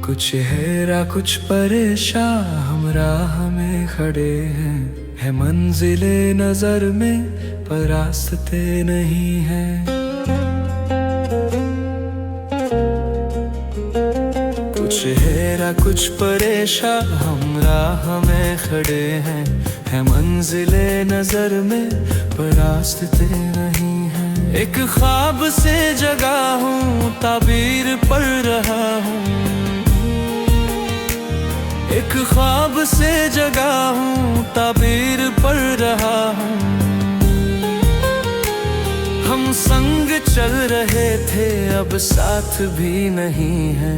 कुछ हेरा कुछ परेशान हम राह में खड़े हैं, है मंजिले नजर में पर रास्ते नहीं हैं। कुछ हेरा कुछ परेशान हम राह में खड़े हैं, है मंजिले नजर में पर रास्ते नहीं हैं। एक ख्वाब से जगा हूँ, ताबीर पढ़ रहा हूँ। एक ख्वाब से जगा हूँ, ताबीर पढ़ रहा हूँ। हम संग चल रहे थे, अब साथ भी नहीं है।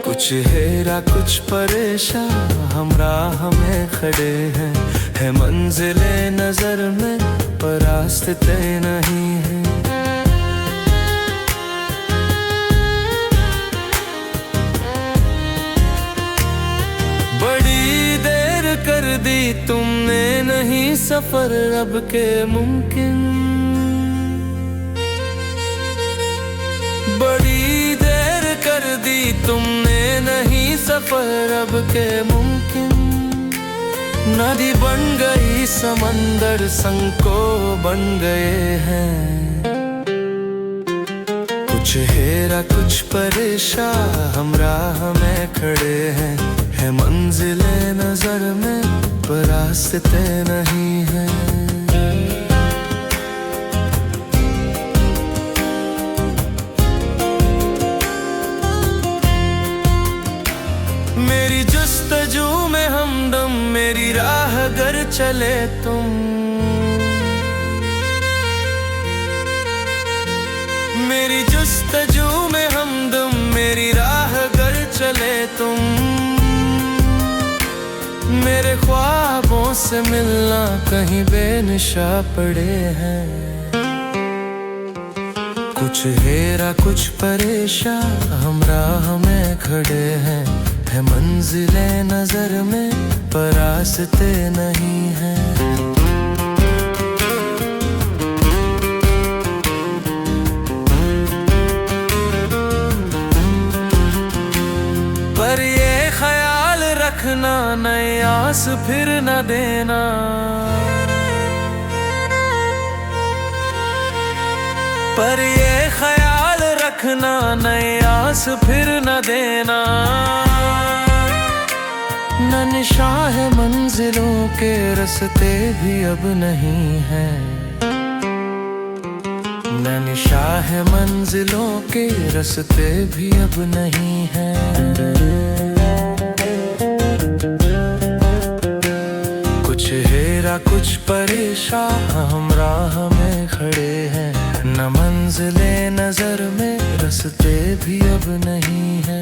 कुछ हेरा कुछ परेशान हम राह में खड़े हैं, है मंजिले नजर में पर रास्ते नहीं हैं। बड़ी देर कर दी तुमने, नहीं सफर अब के मुमकिन। बड़ी देर कर दी तुमने, नहीं सफर अब के मुमकिन। नदी बन गई समंदर संग को बन गए हैं। कुछ हेरा कुछ परेशान हम राह में खड़े हैं, है मंजिले नजर में पर रास्ते नहीं हैं। मेरी जुस्तजू में हमदम, मेरी राह अगर चले तुम। मेरी जुस्तजू में हमदम, मेरी राह अगर चले तुम। मेरे ख्वाबों से मिलना कहीं बेनिशा पड़े हैं। कुछ हेरा कुछ परेशान हम राह में खड़े हैं, है मंजिले नजर में पर रास्ते नहीं हैं। पर ये ख्याल रखना, नई आस फिर न देना। पर ये ख्याल रखना, नई आस फिर न देना। न निशान है मंजिलों के, रास्ते भी अब नहीं है। न निशान है मंजिलों के, रास्ते भी अब नहीं है। कुछ हेरा कुछ परेशान हम राह में खड़े हैं, न मंजिले नजर में रास्ते भी अब नहीं है।